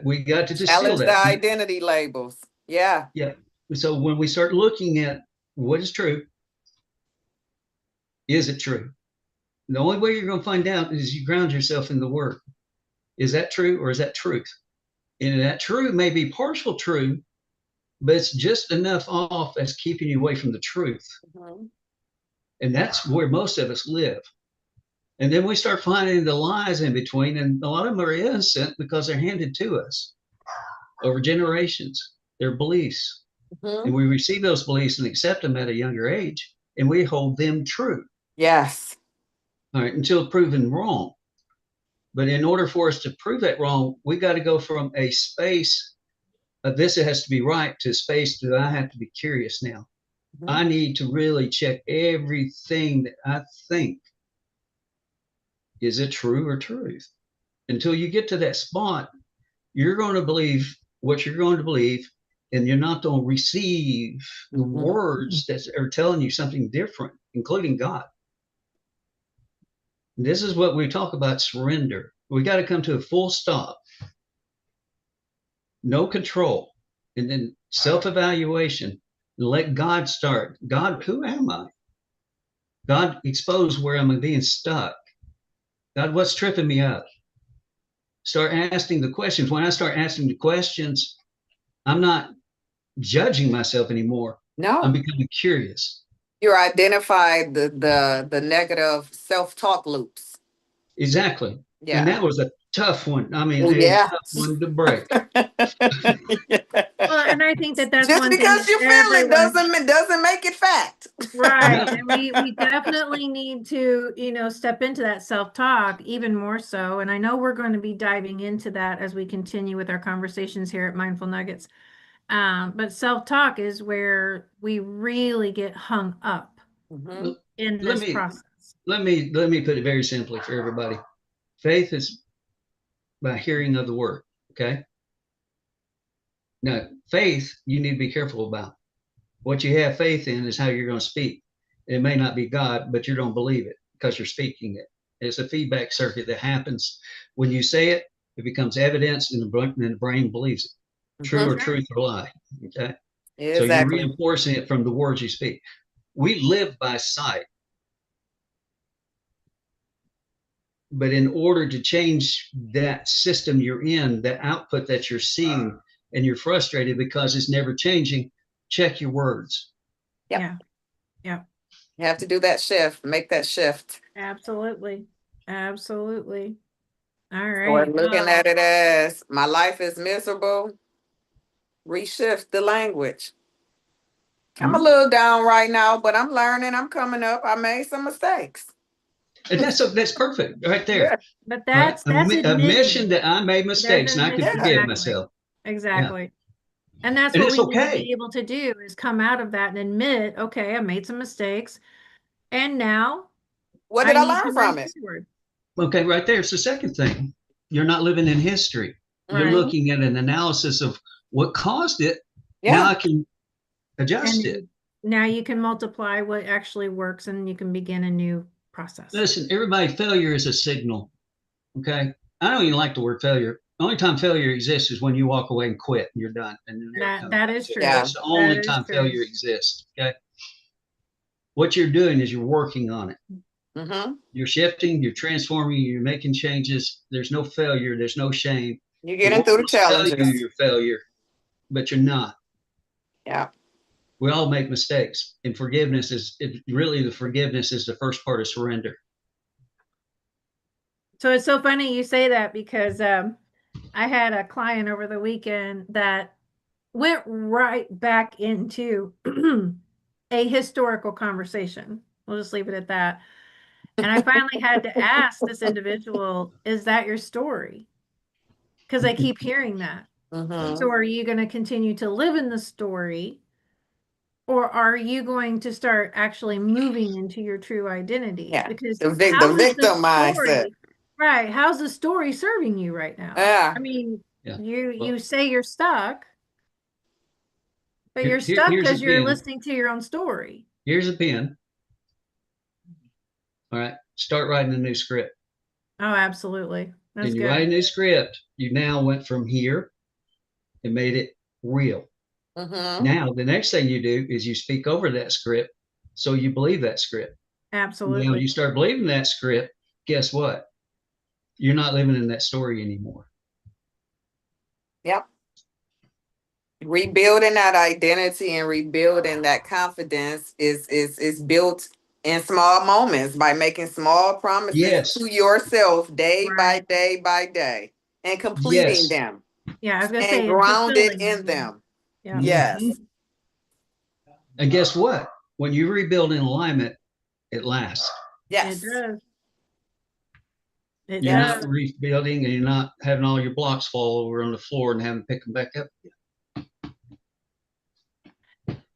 S1: We got to distill
S3: Challenge the
S1: that.
S3: identity labels. Yeah.
S1: Yeah. So when we start looking at what is true, is it true? The only way you're going to find out is you ground yourself in the word. Is that true or is that truth? And that true may be partial true, but it's just enough off as keeping you away from the truth.
S3: Mm-hmm.
S1: And that's where most of us live. And then we start finding the lies in between, and a lot of them are innocent because they're handed to us over generations. They're beliefs.
S3: Mhm.
S1: And we receive those beliefs and accept them at a younger age, and we hold them true.
S3: Yes.
S1: All right, until proven wrong. But in order for us to prove that wrong, we got to go from a space of this has to be right to a space that I have to be curious now.
S3: Mhm.
S1: I need to really check everything that I think. Is it true or truth? Until you get to that spot, you're going to believe what you're going to believe, and you're not going to receive the
S3: Mhm.
S1: words that are telling you something different, including God. This is what we talk about surrender. We got to come to a full stop, no control, and then self evaluation. Let God start. God, who am I? God, expose where I'm being stuck. God, what's tripping me up? Start asking the questions. When I start asking the questions, I'm not judging myself anymore. I'm
S3: No.
S1: becoming curious.
S3: You identify the negative self-talk loops.
S1: Exactly. And
S3: Yeah.
S1: that was a tough one. I mean, a
S3: Yeah.
S1: tough one to break.
S2: Well, and I think that that's
S3: Just
S2: one thing
S3: because
S2: that
S3: you feel it
S2: everyone,
S3: doesn't make it fact.
S2: right.
S1: No,
S2: And we definitely need to, step into that self-talk even more so. And I know we're going to be diving into that as we continue with our conversations here at Mindful Nuggets. But self-talk is where we really get hung up
S3: Mhm.
S2: in
S1: let
S2: this
S1: me
S2: process.
S1: let me put it very simply for everybody. Faith is by hearing of the word. Okay. Now, faith you need to be careful about. What you have faith in is how you're going to speak. It may not be God, but you don't believe it because you're speaking it. It's a feedback circuit that happens when you say it. It becomes evidence, and the brain believes it. True
S3: Mhm.
S1: or truth or lie. Okay. So you're
S3: Exactly.
S1: reinforcing it from the words you speak. We live by sight, but in order to change that system you're in, the output that you're seeing, and you're frustrated because it's never changing, check your words.
S3: Yep.
S2: Yeah. Yeah.
S3: You have to do that shift, make that shift.
S2: Absolutely. Absolutely. All
S3: Or
S2: right.
S3: looking at it as my life is miserable, reshift the language. I'm a
S1: Mhm.
S3: little down right now, but I'm learning. I'm coming up. I made some mistakes.
S1: And that's perfect right there.
S3: Yeah.
S2: But
S1: All right.
S2: that's
S1: Admission
S2: admitting.
S1: that I made
S2: There's
S1: mistakes and I can
S2: admission.
S3: Yeah.
S1: forgive
S2: Exactly.
S1: myself. Yeah.
S2: Exactly. And that's
S1: And
S2: what
S1: it's
S2: we need to
S1: okay.
S2: be able to do is come out of that and admit, okay, I made some mistakes. And now
S3: What did
S2: I
S3: I
S2: need
S3: learn
S2: to move
S3: from it?
S2: forward.
S1: Okay, right there. It's the second thing. You're not living in history. You're
S3: Right.
S1: looking at an analysis of what caused it. Now
S3: Yeah.
S1: I can adjust it.
S2: And now you can multiply what actually works and you can begin a new process.
S1: Listen, everybody, failure is a signal. Okay. I don't even like the word failure. The only time failure exists is when you walk away and quit and you're done and you never come
S2: That
S1: back
S2: is
S1: to it.
S2: true.
S3: Yeah.
S1: That's the
S2: That
S1: only
S2: is
S1: time
S2: true.
S1: failure exists. Okay. What you're doing is you're working on it.
S3: Mm-hmm.
S1: You're shifting, you're transforming, you're making changes. There's no failure, there's no shame.
S3: You're
S1: The
S3: getting
S1: world
S3: through the
S1: will tell you
S3: challenges.
S1: you're failure, but you're not.
S3: Yeah.
S1: We all make mistakes, and forgiveness is really the forgiveness is the first part of surrender.
S2: So it's so funny you say that because I had a client over the weekend that went right back into a historical conversation. We'll just leave it at that. And I finally had to ask this individual, is that your story? Because I keep hearing that.
S3: Mm-hmm.
S2: So are you going to continue to live in the story? Or are you going to start actually moving into your true identity?
S3: Yeah.
S2: Because
S3: The
S2: how is the
S3: victim mindset.
S2: story, right? How's the story serving you right now?
S3: Yeah.
S2: I mean,
S1: Yeah.
S2: you
S1: Well,
S2: say you're stuck, but you're
S1: here,
S2: stuck
S1: here's a
S2: because you're
S1: pen.
S2: listening to your own story.
S1: Here's a pen. All right. Start writing a new script.
S2: Oh, absolutely. That's
S1: And you write a
S2: good.
S1: new script. You now went from here and made it real.
S3: Mm-hmm.
S1: Now, the next thing you do is you speak over that script. So you believe that script. Now
S2: Absolutely.
S1: you start believing that script. Guess what? You're not living in that story anymore.
S3: Yep. Rebuilding that identity and rebuilding that confidence is built in small moments by making small promises
S1: Yes.
S3: to yourself day by
S2: Right.
S3: day by day and completing
S1: Yes.
S3: them
S2: Yeah, I was gonna
S3: and
S2: say, and
S3: grounded
S2: fulfilling
S3: in
S2: them.
S3: them.
S2: Yeah.
S3: Yes.
S1: Mhm. And guess what? When you rebuild in alignment, it lasts.
S2: It
S3: Yes.
S2: does. It
S1: You're not
S2: does.
S1: rebuilding and you're not having all your blocks fall over on the floor and having to pick them back up.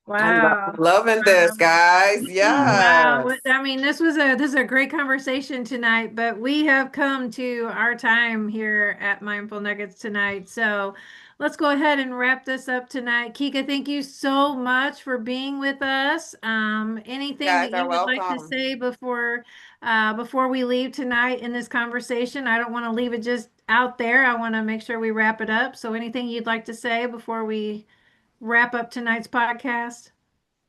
S3: I'm
S2: Wow.
S3: loving this, guys.
S2: Wow.
S3: Yes.
S2: I mean, this is a great conversation tonight, but we have come to our time here at Mindful Nuggets tonight. So let's go ahead and wrap this up tonight. Kika, thank you so much for being with us. Anything
S3: Guys
S2: that
S3: are
S2: you would like to
S3: welcome.
S2: say before we leave tonight in this conversation? I don't want to leave it just out there. I want to make sure we wrap it up. So anything you'd like to say before we wrap up tonight's podcast?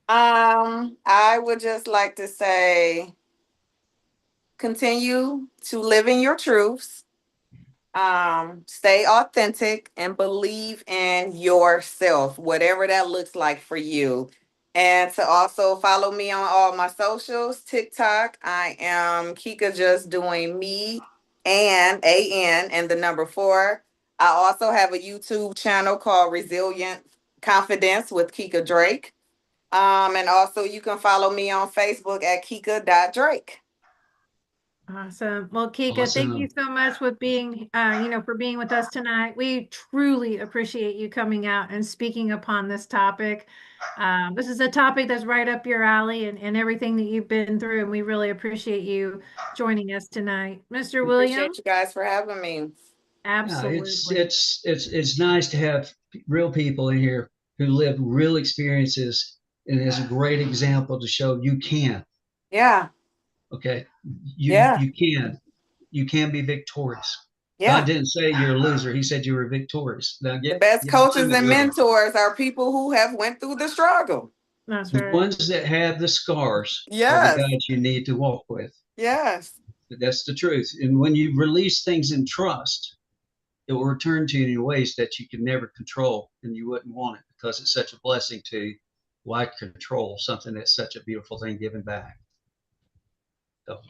S3: I would just like to say continue to live in your truths. Stay authentic and believe in yourself, whatever that looks like for you. And to also follow me on all my socials, TikTok. I am Kika just doing me and AN and the number 4. I also have a YouTube channel called Resilient Confidence with Kyka Drake. And also you can follow me on Facebook at Kyka.Drake.
S2: Awesome. Well, Kika, thank you
S1: Awesome.
S2: so much with being, for being with us tonight. We truly appreciate you coming out and speaking upon this topic. This is a topic that's right up your alley and everything that you've been through, and we really appreciate you joining us tonight. Mr. William,
S3: Appreciate you guys for having me.
S1: Yeah, it's
S2: absolutely.
S1: it's it's it's nice to have real people in here who live real experiences, and it's a great example to show you can.
S3: Yeah.
S1: Okay,
S3: Yeah.
S1: you can be victorious. God
S3: Yeah.
S1: didn't say you're a loser. He said you were victorious. Now
S3: The best
S1: get in
S3: coaches
S1: alignment
S3: and
S1: with him.
S3: mentors are people who have went through the struggle.
S2: That's
S1: The
S2: right.
S1: ones that have the scars are the
S3: Yes.
S1: guys you need to walk with.
S3: Yes.
S1: That's the truth. And when you release things in trust, it will return to you in ways that you can never control, and you wouldn't want it because it's such a blessing to you. Why control something that's such a beautiful thing given back? So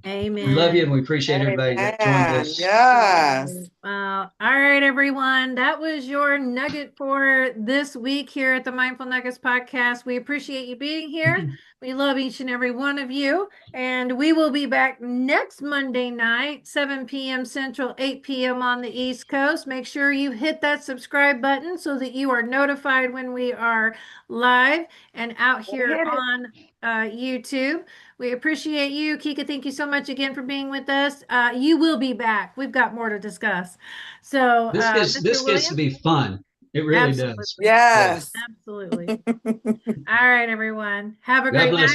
S1: we love you and
S2: Amen.
S1: we appreciate everybody that joined
S3: Amen.
S1: us.
S3: Yes.
S2: All right, everyone. That was your nugget for this week here at the Mindful Nuggets podcast. We appreciate you being here. We love each and every one of you. And we will be back next Monday night, 7 p.m. Central, 8 p.m. on the East Coast. Make sure you hit that subscribe button so that you are notified when we are live and out here
S3: Hit it.
S2: on YouTube. We appreciate you. Kika, thank you so much again for being with us. You will be back. We've got more to discuss. So,
S1: This
S2: Mr.
S1: gets to
S2: William,
S1: be fun. It really does.
S2: absolutely.
S1: Yeah.
S3: Yes.
S2: Absolutely. All right, everyone. Have a
S1: God
S2: great
S1: bless.
S2: night.